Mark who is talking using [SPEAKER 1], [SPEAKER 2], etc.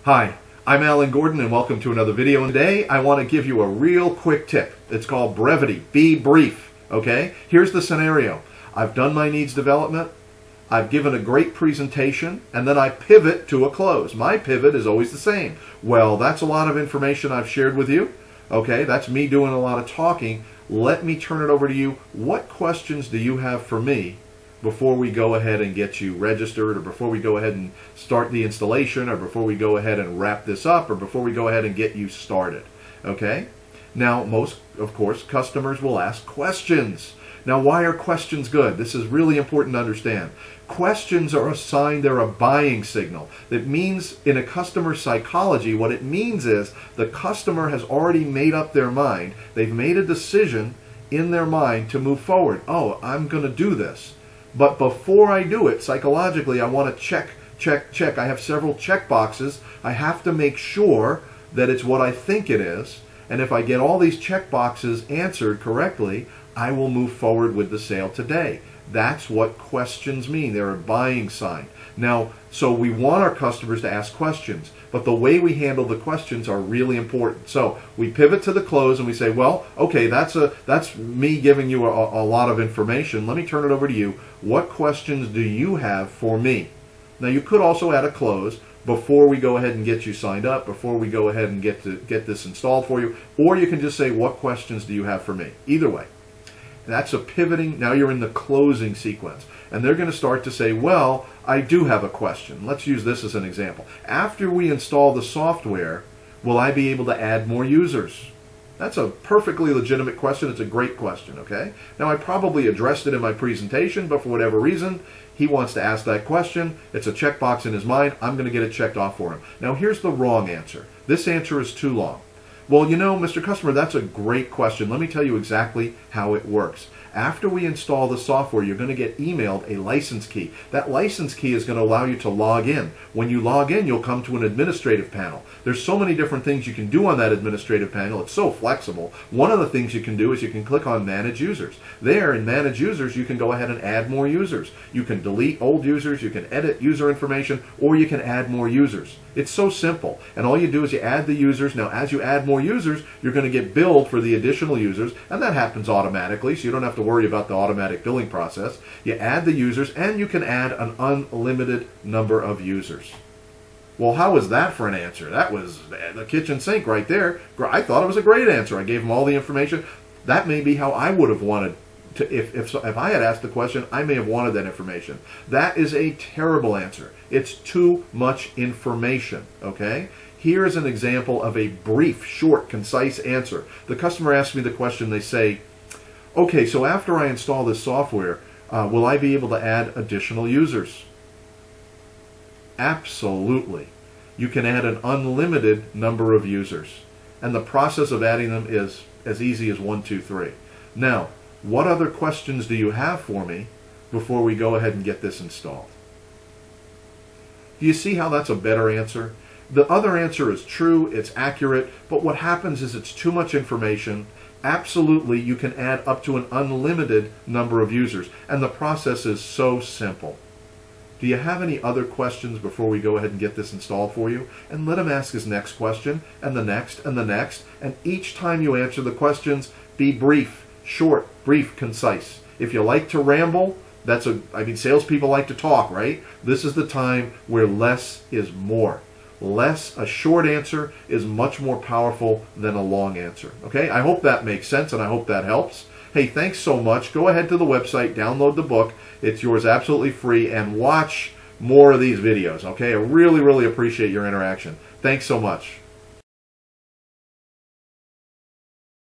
[SPEAKER 1] Hi, I'm Alan Gordon and welcome to another video. And today I want to give you a real quick tip. It's called brevity. Be brief. Okay? Here's the scenario. I've done my needs development. I've given a great presentation, and then I pivot to a close. My pivot is always the same. Well, that's a lot of information I've shared with you. Okay, that's me doing a lot of talking. Let me turn it over to you. What questions do you have for me before we go ahead and get you registered, or before we go ahead and start the installation, or before we go ahead and wrap this up, or before we go ahead and get you started? Okay? Now, most, of course, customers will ask questions. Now, why are questions good? This is really important to understand. Questions are a sign, they're a buying signal. That means, in a customer psychology, what it means is the customer has already made up their mind. They've made a decision in their mind to move forward. Oh, I'm going to do this. But before I do it, psychologically, I want to check. I have several check boxes. I have to make sure that it's what I think it is. And if I get all these check boxes answered correctly, I will move forward with the sale today. That's what questions mean. They're a buying sign. Now, so we want our customers to ask questions, but the way we handle the questions are really important. So we pivot to the close and we say, well, okay, that's me giving you a lot of information. Let me turn it over to you. What questions do you have for me? Now, you could also add a close before we go ahead and get you signed up, before we go ahead and get this installed for you, or you can just say, what questions do you have for me? Either way. That's a pivoting. Now you're in the closing sequence. And they're going to start to say, well, I do have a question. Let's use this as an example. After we install the software, will I be able to add more users? That's a perfectly legitimate question. It's a great question, okay? Now, I probably addressed it in my presentation, but for whatever reason, he wants to ask that question. It's a checkbox in his mind. I'm going to get it checked off for him. Now, here's the wrong answer. This answer is too long. Well, you know, Mr. Customer, that's a great question. Let me tell you exactly how it works. After we install the software, you're going to get emailed a license key. That license key is going to allow you to log in. When you log in, you'll come to an administrative panel. There's so many different things you can do on that administrative panel. It's so flexible. One of the things you can do is you can click on Manage Users. There, in Manage Users, you can go ahead and add more users. You can delete old users, you can edit user information, or you can add more users. It's so simple. And all you do is you add the users. Now, as you add more users, you're going to get billed for the additional users, and that happens automatically, so you don't have to worry about the automatic billing process. You add the users, and you can add an unlimited number of users. Well, how was that for an answer? That was the kitchen sink right there. I thought it was a great answer. I gave him all the information. That may be how I would have wanted to, if I had asked the question, I may have wanted that information. That is a terrible answer. It's too much information, okay? Here is an example of a brief, short, concise answer. The customer asks me the question, they say, okay, so after I install this software, will I be able to add additional users? Absolutely. You can add an unlimited number of users. And the process of adding them is as easy as 1, 2, 3. Now, what other questions do you have for me before we go ahead and get this installed? Do you see how that's a better answer? The other answer is true, it's accurate, but what happens is it's too much information. Absolutely, you can add up to an unlimited number of users, and the process is so simple. Do you have any other questions before we go ahead and get this installed for you? And let him ask his next question, and the next, and the next, and each time you answer the questions, be brief, short, brief, concise. If you like to ramble, salespeople like to talk, right? This is the time where less is more. A short answer is much more powerful than a long answer. Okay, I hope that makes sense and I hope that helps. Hey, thanks so much. Go ahead to the website, download the book. It's yours absolutely free, and watch more of these videos. Okay, I really, really appreciate your interaction. Thanks so much.